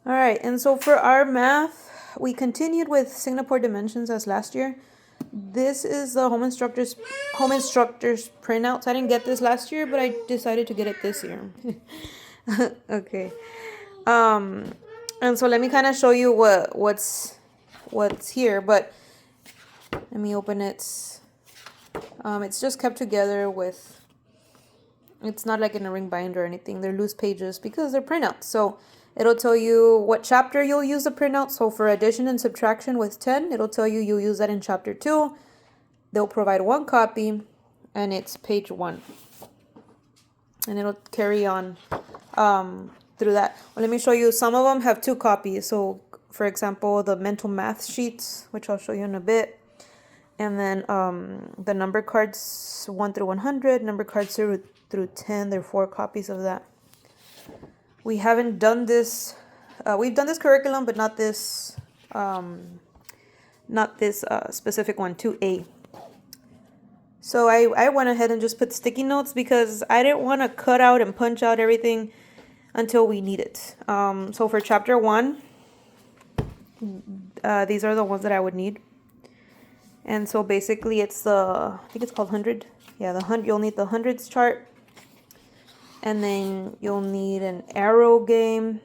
All right, and so for our math, we continued with Signapore dimensions as last year. This is the home instructor's printouts. I didn't get this last year, but I decided to get it this year. Okay. And so let me kind of show you what's here, but let me open it. It's just kept together with, it's not like in a ring binder or anything. They're loose pages because they're printouts. So it'll tell you what chapter you'll use the printout. So for addition and subtraction with 10, it'll tell you you'll use that in chapter 2. They'll provide 1 copy, and it's page 1. And it'll carry on through that. Well, let me show you. Some of them have 2 copies. So, for example, the mental math sheets, which I'll show you in a bit. And then the number cards 1 through 100, number cards 0 through 10. There are 4 copies of that. We haven't done this. We've done this curriculum, but not this specific one, 2A. So I went ahead and just put sticky notes because I didn't want to cut out and punch out everything until we need it. So for chapter 1, these are the ones that I would need. And so basically it's I think it's called 100. Yeah, you'll need the hundreds chart. And then you'll need an arrow game.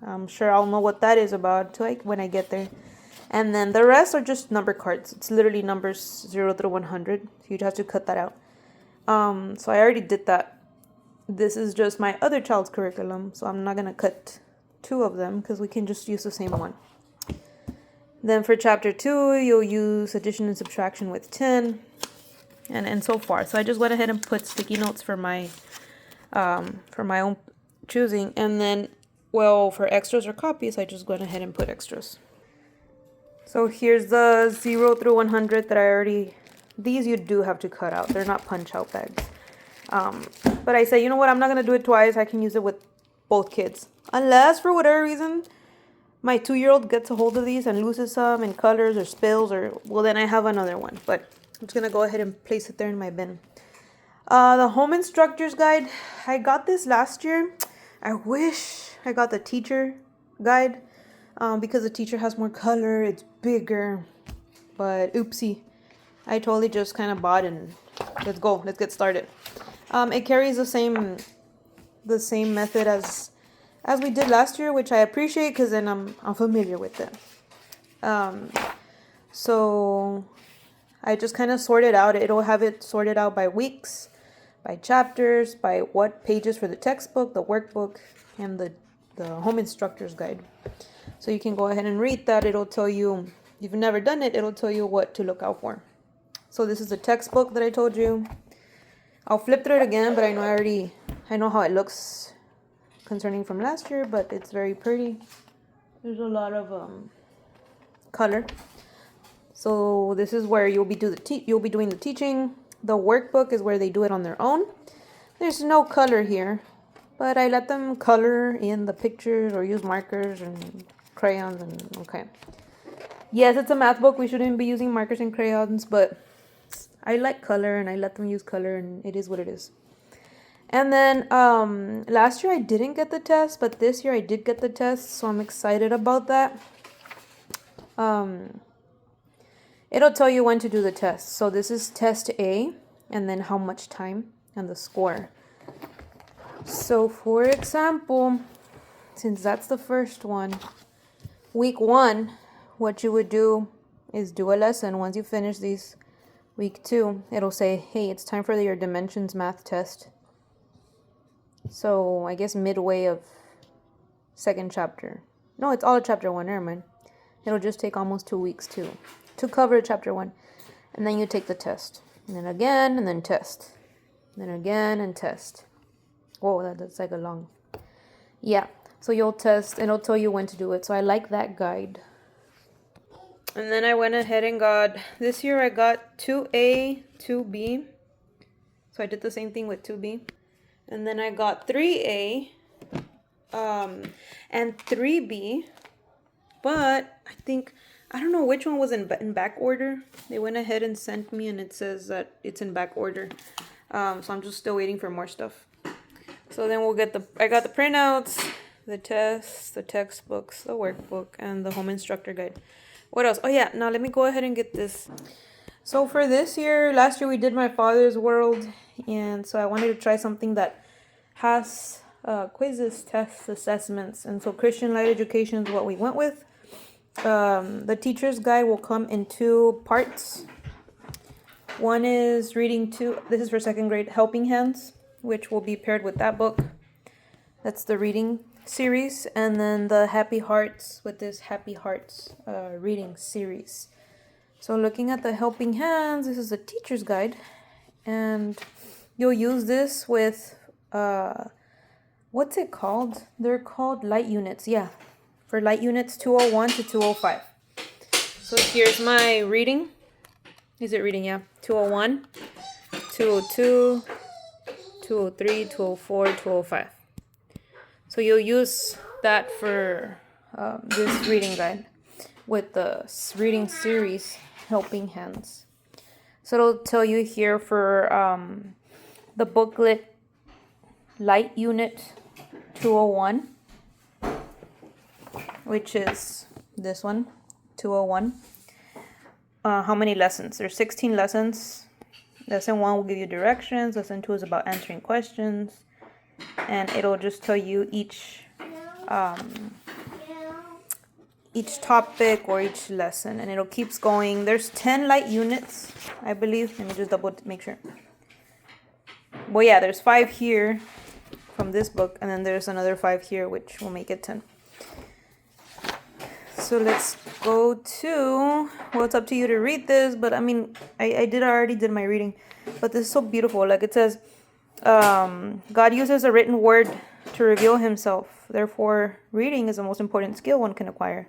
I'm sure I'll know what that is about when I get there. And then the rest are just number cards. It's literally numbers 0 through 100. So you'd have to cut that out. So I already did that. This is just my other child's curriculum. So I'm not going to cut 2 of them because we can just use the same one. Then for chapter 2, you'll use addition and subtraction with 10. And so far. So I just went ahead and put sticky notes for my own choosing. And then, well, for extras or copies, I just went ahead and put extras. So here's the 0 through 100 that I already, these you do have to cut out. They're not punch out bags. But I say, you know what, I'm not going to do it twice. I can use it with both kids. Unless for whatever reason, my 2-year-old gets a hold of these and loses some in colors or spills, or, well, then I have another one. But I'm just going to go ahead and place it there in my bin. The home instructor's guide, I got this last year. I wish I got the teacher guide. Because the teacher has more color, it's bigger, but oopsie, I totally just kind of bought and let's get started. It carries the same method as we did last year, which I appreciate because then I'm familiar with it. So I just kind of sorted out. It'll have it sorted out by weeks, by chapters, by what pages for the textbook, the workbook, and the home instructor's guide. So you can go ahead and read that. It'll tell you, if you've never done it, it'll tell you what to look out for. So this is the textbook that I told you. I'll flip through it again, but I know how it looks concerning from last year, but it's very pretty. There's a lot of color. So this is where you'll be doing the teaching. The workbook is where they do it on their own. There's no color here, but I let them color in the pictures or use markers and crayons and okay. Yes, it's a math book. We shouldn't be using markers and crayons, but I like color and I let them use color and it is what it is. And then last year I didn't get the test, but this year I did get the test, so I'm excited about that. It'll tell you when to do the test. So this is test A, and then how much time and the score. So for example, since that's the first one, week 1, what you would do is do a lesson. Once you finish these, week 2, it'll say, hey, it's time for your dimensions math test. So I guess midway of 2nd chapter. No, it's all of chapter 1, never mind. It'll just take almost 2 weeks to cover chapter 1. And then you take the test. And then again, and then test. And then again, and test. Whoa, that's like a long. Yeah, so you'll test, and it'll tell you when to do it. So I like that guide. And then I went ahead and this year I got 2A, 2B. So I did the same thing with 2B. And then I got 3A and 3B. But I don't know which one was in back order. They went ahead and sent me, and it says that it's in back order. So I'm just still waiting for more stuff. So then I got the printouts, the tests, the textbooks, the workbook, and the home instructor guide. What else? Oh yeah, now let me go ahead and get this. So for this year, last year we did my father's world, and so I wanted to try something that has quizzes, tests, assessments, and so Christian Light Education is what we went with. The teacher's guide will come in 2 parts. One is reading 2, this is for 2nd grade, Helping Hands, which will be paired with that book. That's the reading series. And then the Happy Hearts with this Happy Hearts reading series. So looking at the Helping Hands, this is a teacher's guide. And you'll use this with, what's it called? They're called light units, yeah. For light units 201 to 205. So here's my reading. Is it reading? Yeah. 201, 202, 203, 204, 205. So you'll use that for this reading guide with the reading series Helping Hands. So it'll tell you here for the booklet Light Unit 201, which is this one, 201. How many lessons? There's 16 lessons. Lesson 1 will give you directions. Lesson 2 is about answering questions. And it'll just tell you each topic or each lesson. And it'll keeps going. There's 10 light units, I believe. Let me just double make sure. Well, yeah, there's 5 here from this book. And then there's another 5 here, which will make it 10. So let's go to, well, it's up to you to read this, but I mean, I already did my reading, but this is so beautiful. Like it says, God uses a written word to reveal himself. Therefore, reading is the most important skill one can acquire.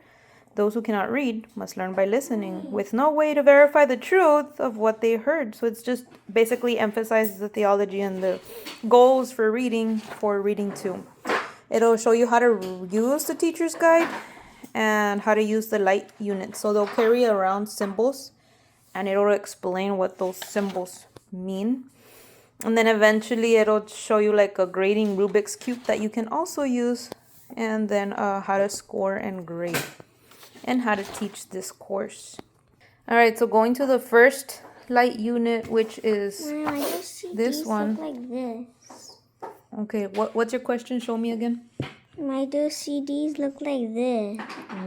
Those who cannot read must learn by listening, with no way to verify the truth of what they heard. So it's just basically emphasizes the theology and the goals for reading 2. It'll show you how to use the teacher's guide and how to use the light units. So they'll carry around symbols and it'll explain what those symbols mean. And then eventually it'll show you like a grading Rubik's Cube that you can also use, and then how to score and grade and how to teach this course. All right, so going to the first light unit, which is this one. Look like this. Okay, what's your question? Show me again. Why do CDs look like this?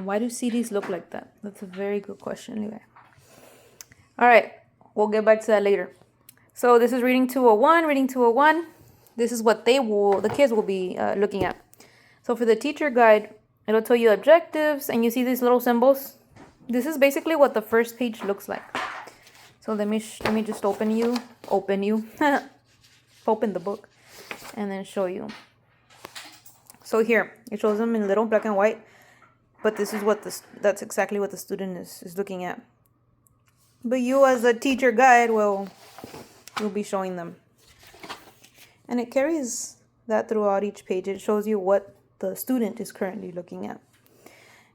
Why do CDs look like that? That's a very good question, anyway. All right, we'll get back to that later. So this is reading 201, reading 201. This is what the kids will be looking at. So for the teacher guide, it'll tell you objectives, and you see these little symbols. This is basically what the first page looks like. So let me just open the book, and then show you. So here, it shows them in little black and white, but this is that's exactly what the student is looking at. But you as a teacher guide you'll be showing them. And it carries that throughout each page. It shows you what the student is currently looking at.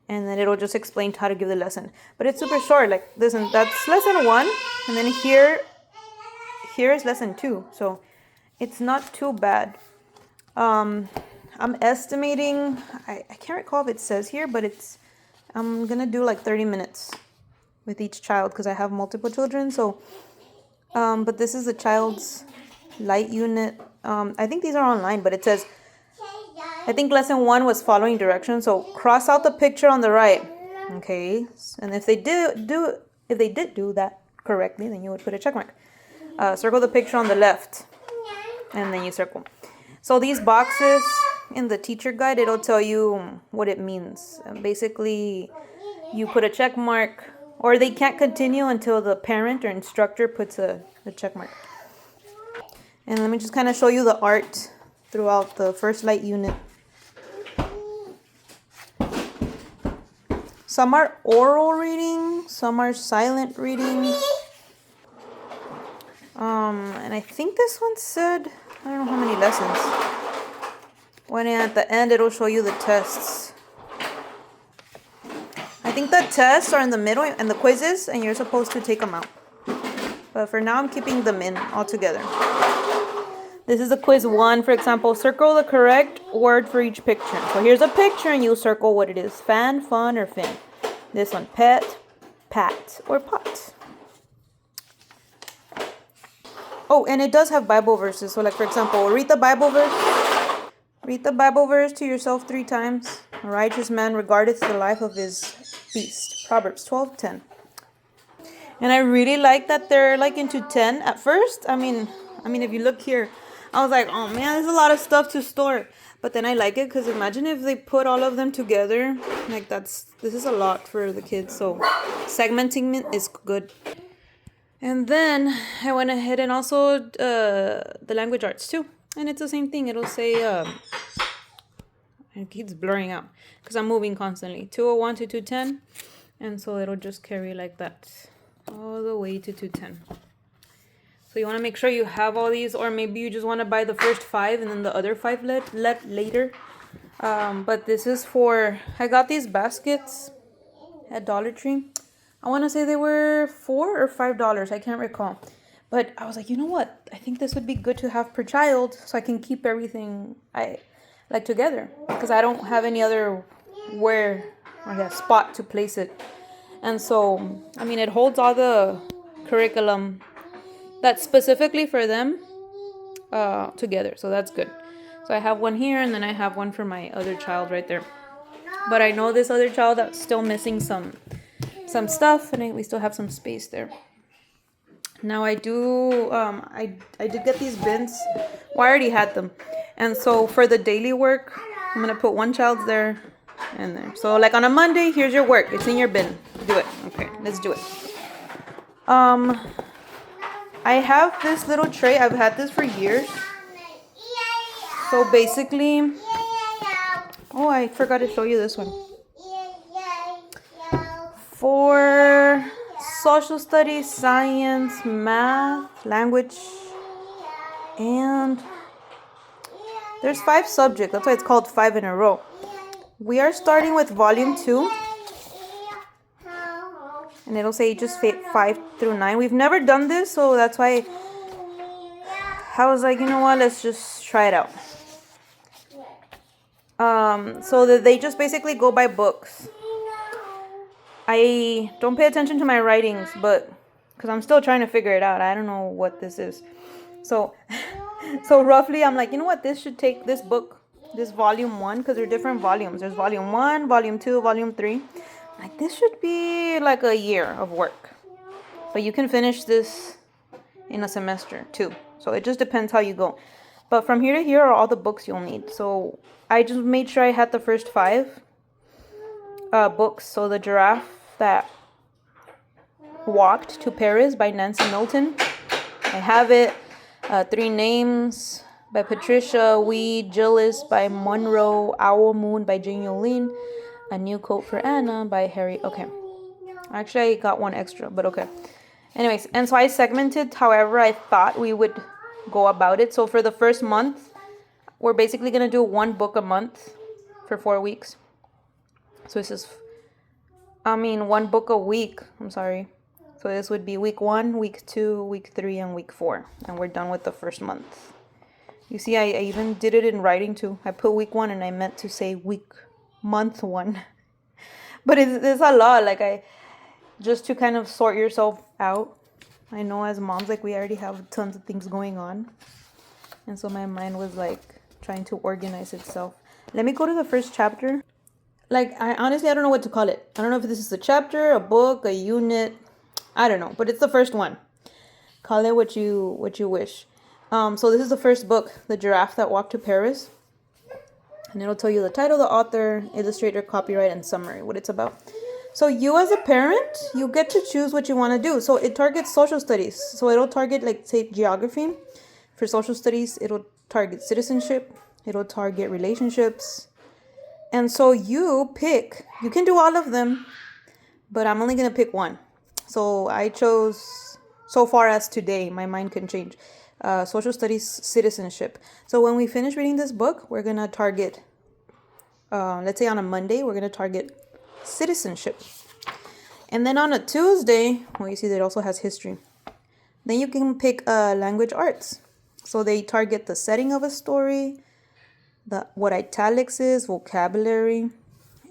And then it'll just explain how to give the lesson. But it's super short, like listen, that's lesson 1, and then here is lesson 2. So it's not too bad. I'm estimating, I can't recall if it says here, but I'm gonna do like 30 minutes with each child because I have multiple children. So, but this is the child's light unit. I think these are online, but it says, I think lesson 1 was following directions. So cross out the picture on the right. Okay. And if they did do that correctly, then you would put a check mark. Circle the picture on the left, and then you circle. So these boxes in the teacher guide, it'll tell you what it means. Basically, you put a check mark, or they can't continue until the parent or instructor puts a check mark. And let me just kind of show you the art throughout the first light unit. Some are oral reading, some are silent reading. And I think this one said, I don't know how many lessons. When at the end, it'll show you the tests. I think the tests are in the middle and the quizzes, and you're supposed to take them out. But for now, I'm keeping them in all together. This is a quiz 1. For example, circle the correct word for each picture. So here's a picture and you circle what it is. Fan, fun, or fin. This one, pet, pat, or pot. Oh, and it does have Bible verses. So like, for example, read the Bible verse. Read the Bible verse to yourself 3 times. A righteous man regardeth the life of his beast. Proverbs 12:10. And I really like that they're like into 10 at first. I mean, if you look here, I was like, oh man, there's a lot of stuff to store. But then I like it because imagine if they put all of them together. Like this is a lot for the kids. So segmenting it is good. And then I went ahead and also the language arts too. And it's the same thing. It'll say, it keeps blurring out because I'm moving constantly. 201 to 210. And so it'll just carry like that all the way to 210. So you want to make sure you have all these, or maybe you just want to buy the first 5 and then the other 5 later. But this is for, I got these baskets at Dollar Tree. I want to say they were $4 or $5. I can't recall. But I was like, you know what? I think this would be good to have per child so I can keep everything I like together. Because I don't have any other spot to place it. And so, I mean, it holds all the curriculum that's specifically for them together. So that's good. So I have one here and then I have one for my other child right there. But I know this other child that's still missing some stuff, and we still have some space there. Now I do, I did get these bins. Well, I already had them. And so for the daily work, I'm going to put one child's there and there. So like on a Monday, here's your work. It's in your bin. Do it. Okay, let's do it. I have this little tray. I've had this for years. So basically, oh, I forgot to show you this one. For social studies, science, math, language, and there's 5 subjects. That's why it's called 5 in a row. We are starting with volume 2. And it'll say just 5 through 9. We've never done this, so that's why I was like, you know what, let's just try it out. So that they just basically go by books. I don't pay attention to my writings, but because I'm still trying to figure it out. I don't know what this is. So roughly, I'm like, you know what? This should take this book, this volume 1, because they're different volumes. There's volume 1, volume 2, volume 3. Like, this should be like a year of work. But you can finish this in a semester too. So it just depends how you go. But from here to here are all the books you'll need. So I just made sure I had the first 5 books. So The Giraffe That Walked to Paris by Nancy Knowlton. I have it. 3 Names by Patricia Wee. Gillis by Monroe. Owl Moon by Jane Yoleen. A New Coat for Anna by Harry. Okay. Actually, I got one extra, but okay. Anyways, and so I segmented however I thought we would go about it. So for the first month, we're basically going to do 1 book a month for 4 weeks. So this is, 1 book a week. I'm sorry. So this would be week 1, week 2, week 3, and week 4. And we're done with the first month. You see, I even did it in writing too. I put week 1 and I meant to say month 1. But it's a lot. Like just to kind of sort yourself out. I know as moms, like we already have tons of things going on. And so my mind was like trying to organize itself. Let me go to the first chapter. Like, I don't know what to call it. I don't know if this is a chapter, a book, a unit. I don't know, but it's the first one. Call it what you wish. So this is the first book, The Giraffe That Walked to Paris. And it'll tell you the title, the author, illustrator, copyright, and summary, what it's about. So you as a parent, you get to choose what you want to do. So it targets social studies. So it'll target, like, say, geography. For social studies, it'll target citizenship. It'll target relationships. And so you can do all of them, but I'm only going to pick one. So I chose, so far as today, my mind can change, social studies, citizenship. So when we finish reading this book, we're going to target, let's say on a Monday, we're going to target citizenship. And then on a Tuesday, well, you see that it also has history. Then you can pick language arts. So they target the setting of a story, what italics is, vocabulary.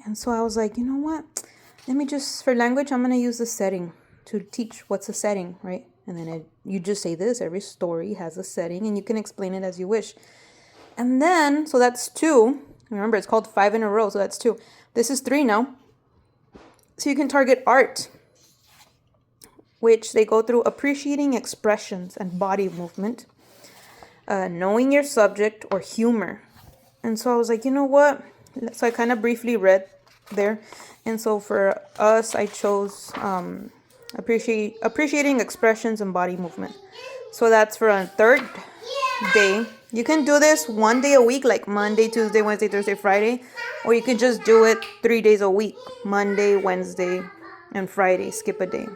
And so I was like, you know what? Let me just, for language, I'm going to use the setting to teach what's a setting, right? And then you just say this, every story has a setting, and you can explain it as you wish. And then, so that's 2. Remember, it's called 5 in a row, so that's 2. This is 3 now. So you can target art, which they go through appreciating expressions and body movement, knowing your subject, or humor. And so I was like, you know what? So I kind of briefly read there. And so for us, I chose appreciating expressions and body movement. So that's for a 3rd day. You can do this 1 day a week, like Monday, Tuesday, Wednesday, Thursday, Friday. Or you can just do it 3 days a week, Monday, Wednesday, and Friday. Skip a day.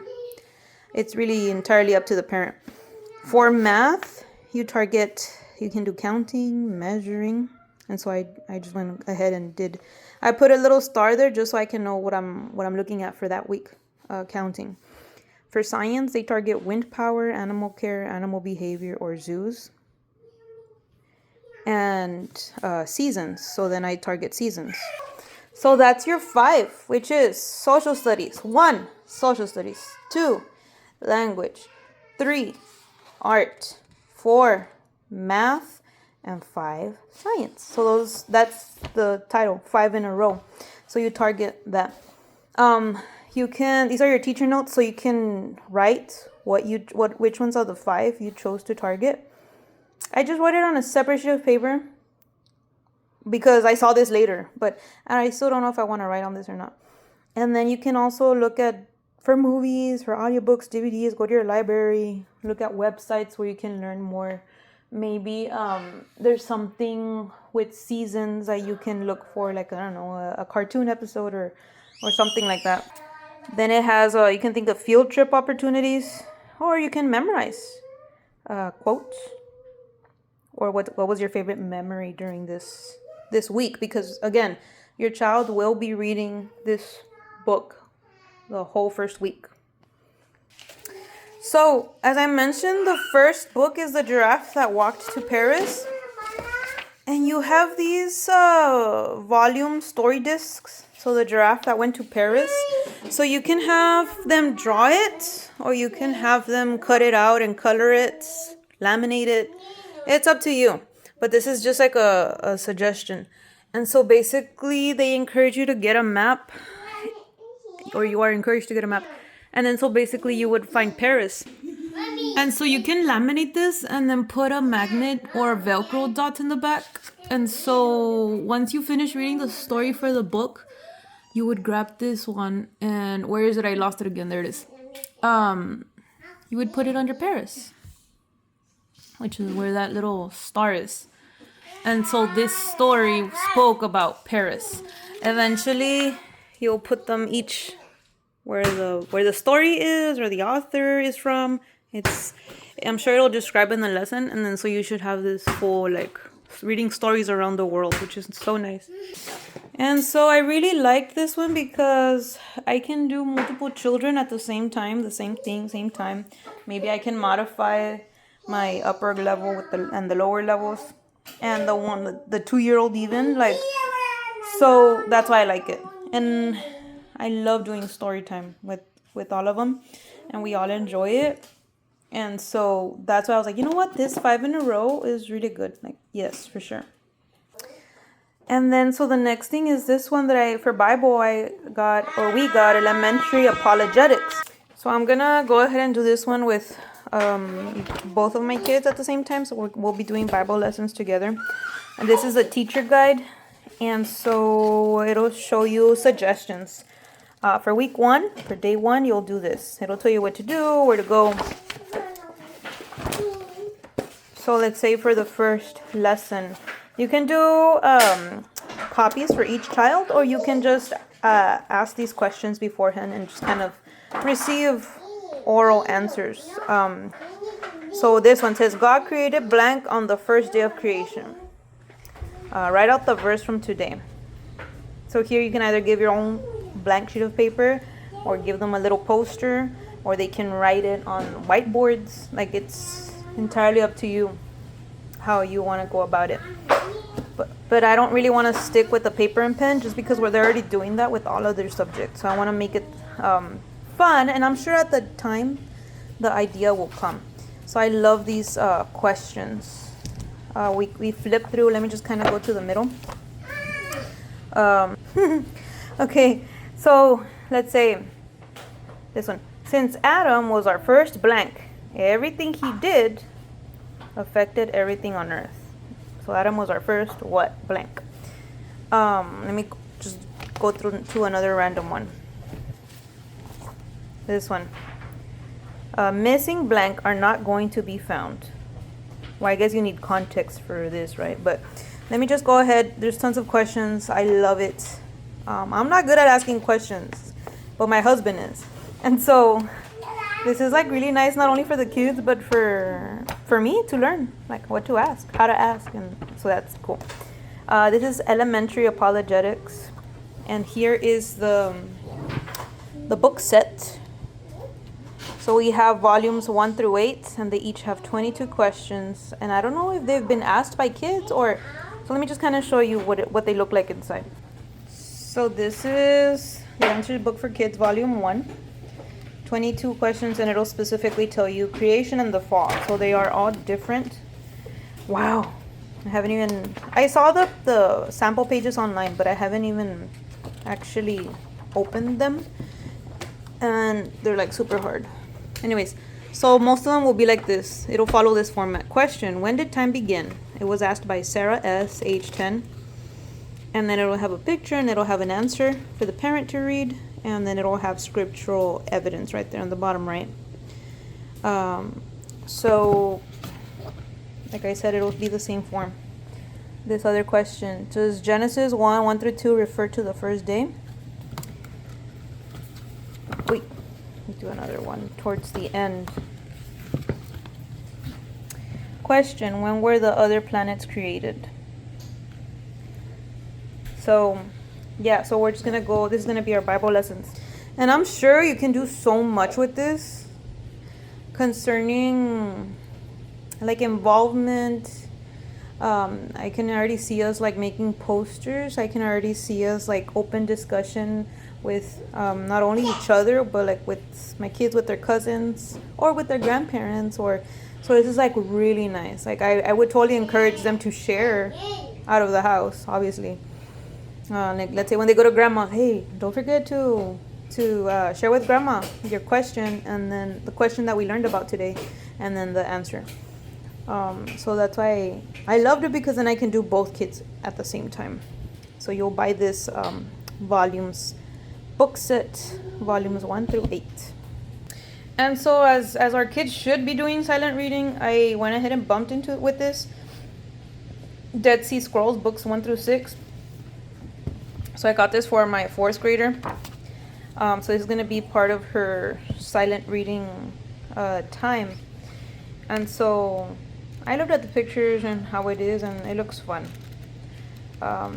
It's really entirely up to the parent. For math, you can do counting, measuring. And so I just went ahead and I put a little star there just so I can know what I'm looking at for that week, counting. For science, they target wind power, animal care, animal behavior, or zoos. And seasons. So then I target seasons. So that's your 5, which is social studies. 1, social studies. 2, language. 3, art. 4, math. And 5, science. So that's the title, 5 in a row. So you target that. These are your teacher notes, so you can write which ones of the 5 you chose to target. I just wrote it on a separate sheet of paper because I saw this later, but I still don't know if I want to write on this or not. And then you can also look at for movies, for audiobooks, DVDs, go to your library, look at websites where you can learn more. Maybe there's something with seasons that you can look for, like, I don't know, a cartoon episode or something like that. Then it has, you can think of field trip opportunities, or you can memorize quotes. Or what was your favorite memory during this week? Because, again, your child will be reading this book the whole first week. So, as I mentioned, the first book is The Giraffe That Walked to Paris. And you have these volume story discs. So, The Giraffe That Went to Paris. So, you can have them draw it, or you can have them cut it out and color it, laminate it. It's up to you. But this is just like a suggestion. And so, basically, they encourage you to get a map. Or you are encouraged to get a map. And then so basically you would find Paris. And so you can laminate this and then put a magnet or a Velcro dot in the back. And so once you finish reading the story for the book, you would grab this one. And where is it? I lost it again. There it is. You would put it under Paris, which is where that little star is. And so this story spoke about Paris. Eventually, you'll put them each where the story is, or the author is from. I'm sure it'll describe in the lesson, and then so you should have this full like reading stories around the world, which is so nice. And so I really liked this one because I can do multiple children at the same time, the same thing, same time. Maybe I can modify my upper level and the lower levels, and the 2-year-old even, like, so that's why I like it. And I love doing story time with all of them, and we all enjoy it. And so that's why I was like, you know what, this 5 in a row is really good. Like, yes, for sure. And then so the next thing is this one that for Bible we got elementary apologetics. So I'm gonna go ahead and do this one with both of my kids at the same time. So we'll be doing Bible lessons together. And this is a teacher guide. And so it'll show you suggestions. For week 1, for day 1, you'll do this. It'll tell you what to do, where to go. So let's say for the first lesson, you can do copies for each child, or you can just ask these questions beforehand and just kind of receive oral answers. So this one says, God created blank on the first day of creation. Write out the verse from today. So here you can either give your own blank sheet of paper, or give them a little poster, or they can write it on whiteboards. Like, it's entirely up to you. how you want to go about it. But I don't really want to stick with the paper and pen just because they're already doing that with all other subjects. So I want to make it fun, and I'm sure at the time the idea will come. So I love these questions. We flip through. Let me just kind of go to the middle. Okay, so let's say this one. Since Adam was our first blank, everything he did affected everything on earth. So Adam was our first what blank. Let me just go through to another random one. This one. Missing blank are not going to be found. Well, I guess you need context for this, right? But let me just go ahead. There's tons of questions. I love it. I'm not good at asking questions, but my husband is. And so this is like really nice, not only for the kids, but for me to learn like what to ask, how to ask. And so that's cool. This is elementary apologetics. And here is the book set. So we have volumes 1 through 8, and they each have 22 questions. And I don't know if they've been asked by kids or... So let me just kind of show you what they look like inside. So this is the Answer Book for Kids, Volume 1. 22 questions, and it'll specifically tell you creation and the fall. So they are all different. Wow. I saw the sample pages online, but I haven't even actually opened them. And they're like super hard. Anyways, so most of them will be like this. It'll follow this format. Question: when did time begin? It was asked by Sarah S., age 10. And then it'll have a picture, and it'll have an answer for the parent to read. And then it'll have scriptural evidence right there on the bottom right. So, like I said, it'll be the same form. This other question: does Genesis 1 through 2 refer to the first day? Wait, let's do another one towards the end. Question: when were the other planets created? So, yeah, so we're just going to go, this is going to be our Bible lessons. And I'm sure you can do so much with this concerning, like, involvement. I can already see us, like, making posters. I can already see us, like, open discussion with not only each other, but, like, with my kids, with their cousins, or with their grandparents. So this is, like, really nice. Like, I would totally encourage them to share out of the house, obviously. Like, let's say when they go to grandma, hey, don't forget to share with grandma your question, and then the question that we learned about today, and then the answer. So that's why I loved it, because then I can do both kids at the same time. So you'll buy this volumes book set, volumes 1 through 8. And so as our kids should be doing silent reading, I went ahead and bumped into it with this Dead Sea Scrolls books 1 through 6. So I got this for my 4th grader. So this is going to be part of her silent reading time. And so I looked at the pictures and how it is, and it looks fun.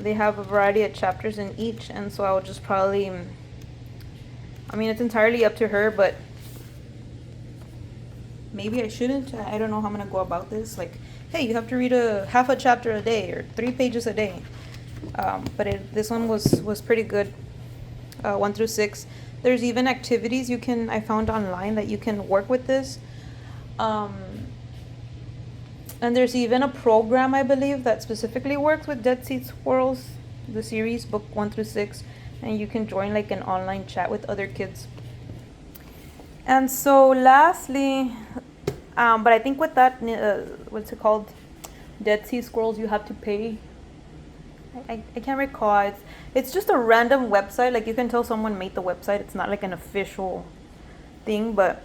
They have a variety of chapters in each, and so I will just probably... I mean, it's entirely up to her, but maybe I shouldn't. I don't know how I'm going to go about this. Like, hey, you have to read half a chapter a day or 3 pages a day. But this one was pretty good, 1 through 6. There's even activities I found online that you can work with this. And there's even a program, I believe, that specifically works with Dead Sea Scrolls, the series, book 1 through 6. And you can join like an online chat with other kids. And so lastly, but I think with that, what's it called? Dead Sea Scrolls, you have to pay. I can't recall. It's just a random website. Like, you can tell someone made the website. It's not like an official thing, but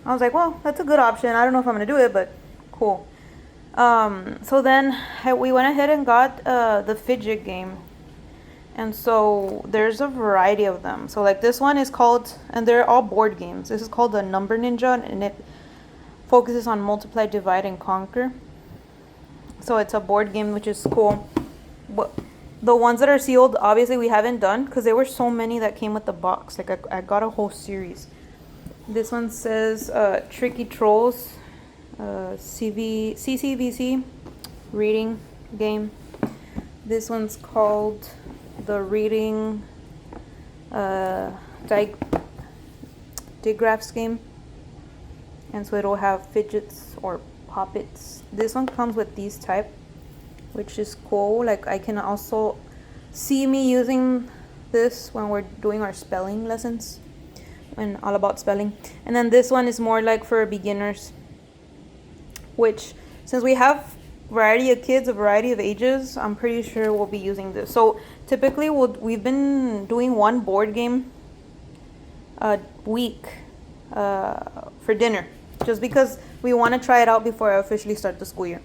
I was like, well, that's a good option. I don't know if I'm going to do it, but cool. So then we went ahead and got the Fidget game. And so there's a variety of them. So like this one is called, and they're all board games. This is called the Number Ninja, and it focuses on multiply, divide, and conquer. So it's a board game, which is cool. But the ones that are sealed, obviously we haven't done, because there were so many that came with the box. Like I got a whole series. This one says Tricky Trolls, CCVC reading game. This one's called the reading digraphs game. And so it'll have fidgets or poppets. This one comes with these type, which is cool. Like I can also see me using this when we're doing our spelling lessons and all about spelling. And then this one is more like for beginners, which since we have variety of kids, a variety of ages, I'm pretty sure we'll be using this. So typically we've been doing one board game a week for dinner, just because we want to try it out before I officially start the school year.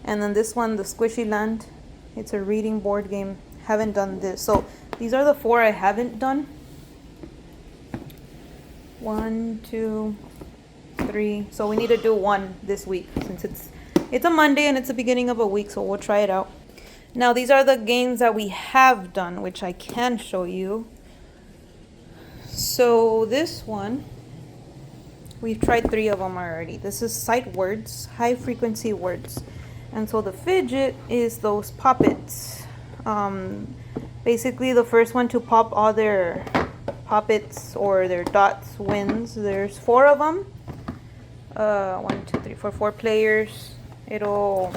And then this one, the Squishy Land, it's a reading board game. Haven't done this. So these are the 4 I haven't done. 1, 2, 3. So we need to do 1 this week since it's a Monday and it's the beginning of a week, so we'll try it out. Now these are the games that we have done, which I can show you. So this one, we've tried 3 of them already. This is sight words, high frequency words. And so the fidget is those poppets. Basically the first one to pop all their poppets or their dots wins. There's 4 of them. 1, 2, 3, 4, 4 players. It'll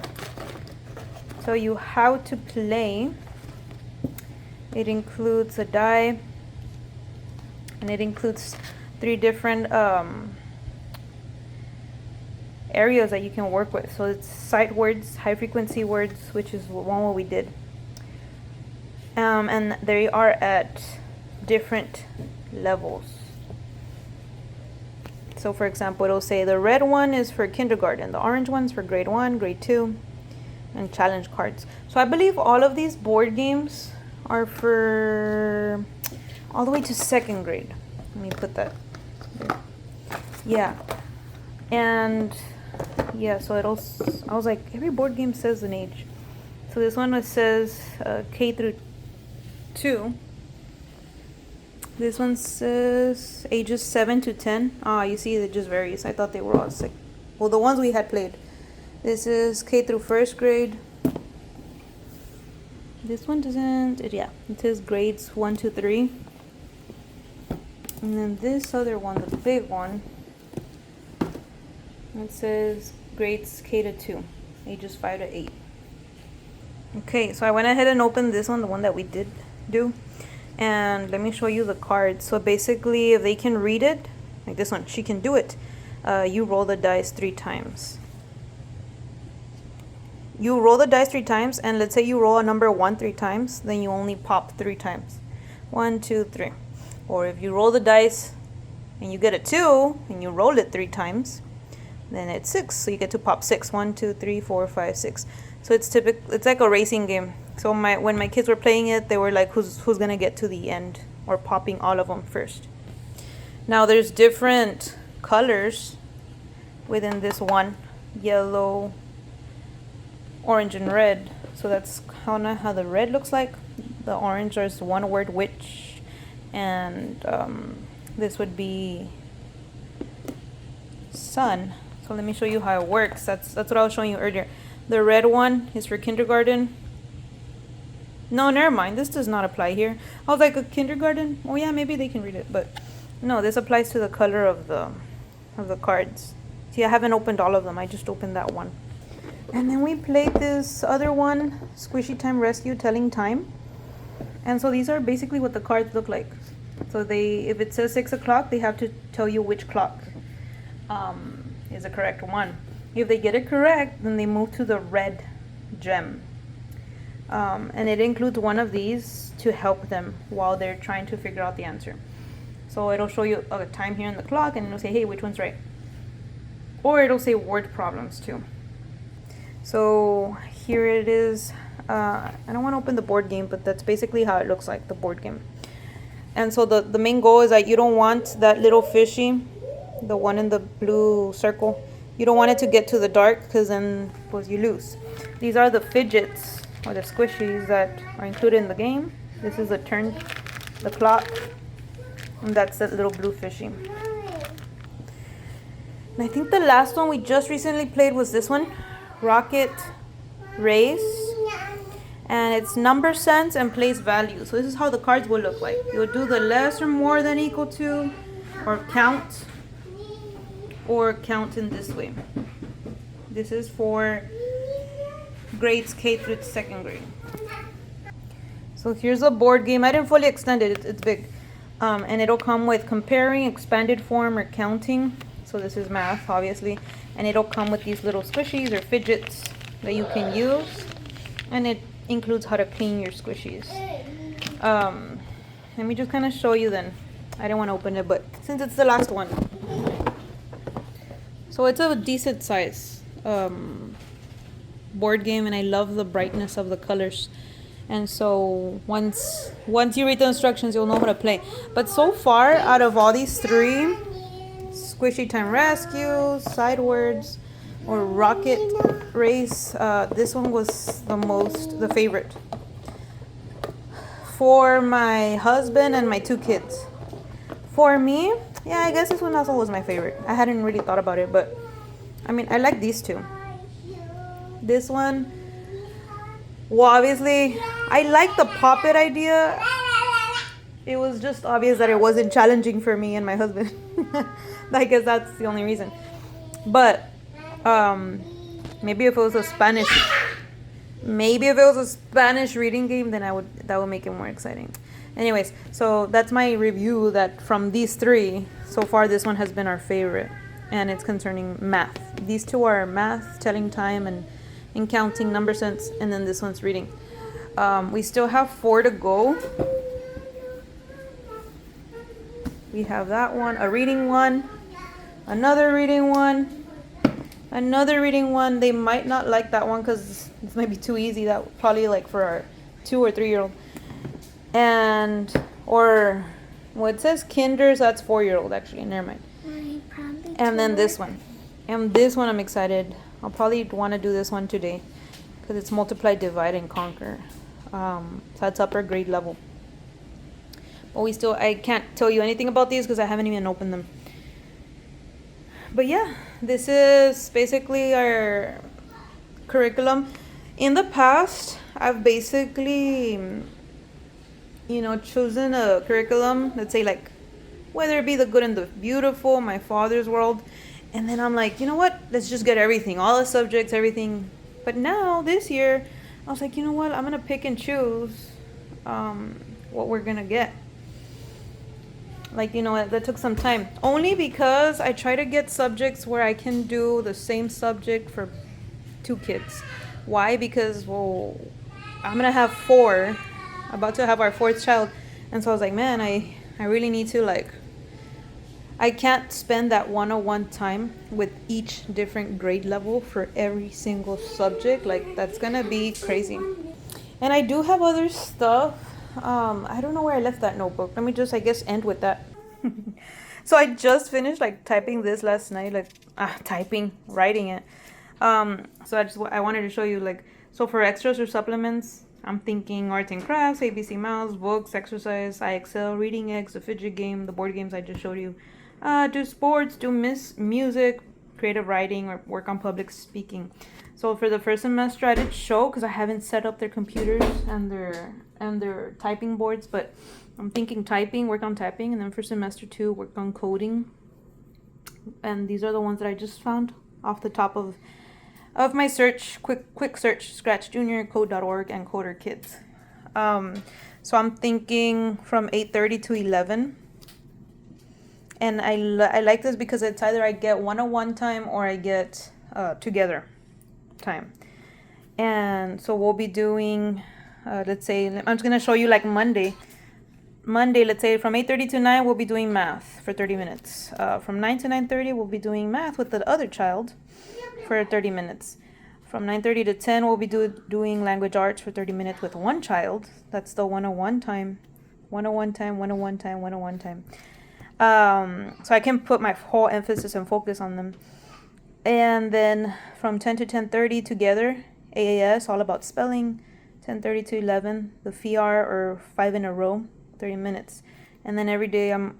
tell you how to play. It includes a die, and it includes 3 different areas that you can work with. So it's sight words, high frequency words, which is what we did. And they are at different levels. So for example, it'll say the red one is for kindergarten, the orange one's for grade 1, grade 2, and challenge cards. So I believe all of these board games are for all the way to 2nd grade. Let me put that there. Yeah. And yeah, so I was like, every board game says an age. So this one says K through 2. This one says ages 7 to 10. You see it just varies. I thought they were all 6. Well, the ones we had played. This is K through 1st grade. This one doesn't, yeah, it says grades 1 to 3. And then this other one, the big one, it says grades K to 2, ages 5 to 8. Okay, so I went ahead and opened this one, the one that we did do. And let me show you the cards. So basically, if they can read it, like this one, she can do it. You roll the dice 3 times. You roll the dice 3 times, and let's say you roll a number 1 3 times, then you only pop 3 times. 1, 2, 3. Or if you roll the dice and you get a 2 and you roll it 3 times, then it's 6. So you get to pop 6. 1, 2, 3, 4, 5, 6. So it's like a racing game. So when my kids were playing it, they were like, who's gonna get to the end, or popping all of them first. Now there's different colors within this one: yellow, orange, and red. So that's kind of how the red looks like. The orange is one word, witch, and this would be sun. So let me show you how it works. That's what I was showing you earlier. The red one is for kindergarten. No, never mind. This does not apply here. I was like, a kindergarten? Oh yeah, maybe they can read it, but no, this applies to the color of the cards. See, I haven't opened all of them. I just opened that one. And then we played this other one, Squishy Time Rescue, Telling Time. And so these are basically what the cards look like. So if it says 6 o'clock, they have to tell you which clock is the correct one. If they get it correct, then they move to the red gem. And it includes one of these to help them while they're trying to figure out the answer. So it'll show you a time here on the clock, and it'll say, hey, which one's right? Or it'll say word problems too. So here it is. I don't want to open the board game, but that's basically how it looks like, the board game. And so the main goal is that you don't want that little fishy, the one in the blue circle, you don't want it to get to the dark, because then you lose. These are the fidgets, or the squishies, that are included in the game. This is the clock, and that's that little blue fishy. And I think the last one we just recently played was this one, Rocket Race. And it's number sense and place value. So this is how the cards will look like. You'll do the less or more than equal to, or count in this way. This is for grades K through 2nd grade. So here's a board game. I didn't fully extend it. It's big. And it'll come with comparing, expanded form, or counting. So this is math, obviously. And it'll come with these little squishies or fidgets that you can use. And it includes how to clean your squishies. Let me just kind of show you then. I didn't want to open it, but since it's the last one. So it's a decent size board game, and I love the brightness of the colors. And so once you read the instructions, you'll know how to play. But so far, out of all these three, Squishy Time Rescue, Sidewards, or Rocket Race, this one was the favorite for my husband and my 2 kids. For me, yeah, I guess this one also was my favorite. I hadn't really thought about it, but I mean, I like these two. This one, well, obviously, I like the pop-it idea. It was just obvious that it wasn't challenging for me and my husband. I guess that's the only reason. But maybe if it was a Spanish reading game, then that would make it more exciting. Anyways, so that's my review. That from these three, so far this one has been our favorite, and it's concerning math. These two are math, telling time, and counting, number sense, and then this one's reading. We still have 4 to go. We have that one, a reading one, another reading one, another reading one. They might not like that one because this might be too easy. That probably like for our 2 or 3-year-old. And it says kinder, so that's 4-year-old actually. Never mind. And then this one. And this one I'm excited. I'll probably want to do this one today because it's multiply, divide, and conquer. So that's upper grade level. But I can't tell you anything about these because I haven't even opened them. But yeah, this is basically our curriculum. In the past, I've basically, chosen a curriculum, let's say like, whether it be the good and the beautiful, my father's world. And then I'm like, you know what? Let's just get everything, all the subjects, everything. But now, this year, I was like, you know what? I'm going to pick and choose what we're going to get. Like, that took some time. Only because I try to get subjects where I can do the same subject for 2 kids. Why? Because, I'm going to have 4. About to have our 4th child. And so I was like, man, I really need to, I can't spend that one-on-one time with each different grade level for every single subject. Like, that's going to be crazy. And I do have other stuff. I don't know where I left that notebook. Let me just, end with that. So I just finished typing this last night, writing it. So I wanted to show you so for extras or supplements, I'm thinking arts and crafts, ABC Mouse, books, exercise, IXL, reading eggs, the fidget game, the board games I just showed you. Do sports, do music, creative writing, or work on public speaking. So for the first semester, I didn't show because I haven't set up their computers and their typing boards. But I'm thinking work on typing, and then for semester 2, work on coding. And these are the ones that I just found off the top of my search, quick search, Scratch Junior, Code.org, and Coder Kids. So I'm thinking from 8:30 to 11. And I like this because it's either I get one-on-one time or I get together time. And so we'll be doing, let's say, I'm just going to show you Monday. Let's say from 8:30 to 9, we'll be doing math for 30 minutes. From 9 to 9:30, we'll be doing math with the other child for 30 minutes. From 9:30 to 10, we'll be doing language arts for 30 minutes with one child. That's the one-on-one time. So I can put my whole emphasis and focus on them. And then from 10 to 10:30 together, AAS, all about spelling. 10:30 to 11, the FIAR, or 5 in a row, 30 minutes. And then every day I'm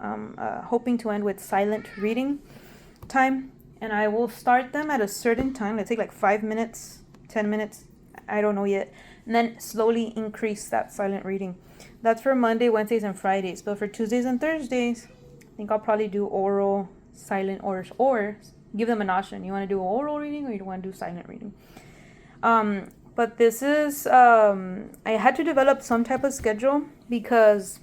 hoping to end with silent reading time. And I will start them at a certain time. They take like 5 minutes, 10 minutes. I don't know yet. And then slowly increase that silent reading. That's for Monday, Wednesdays, and Fridays. But for Tuesdays and Thursdays, I think I'll probably do oral, silent, or give them an option. You want to do oral reading or you want to do silent reading? But this is, I had to develop some type of schedule because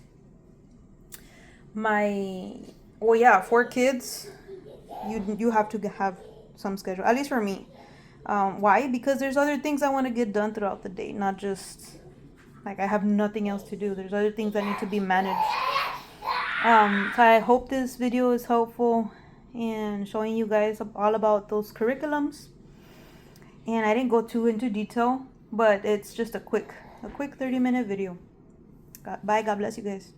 for kids, you have to have some schedule, at least for me. Why? Because there's other things I want to get done throughout the day, not just like I have nothing else to do. There's other things that need to be managed. So I hope this video is helpful in showing you guys all about those curriculums. And I didn't go too into detail, but it's just a quick 30-minute video. Bye. God bless you guys.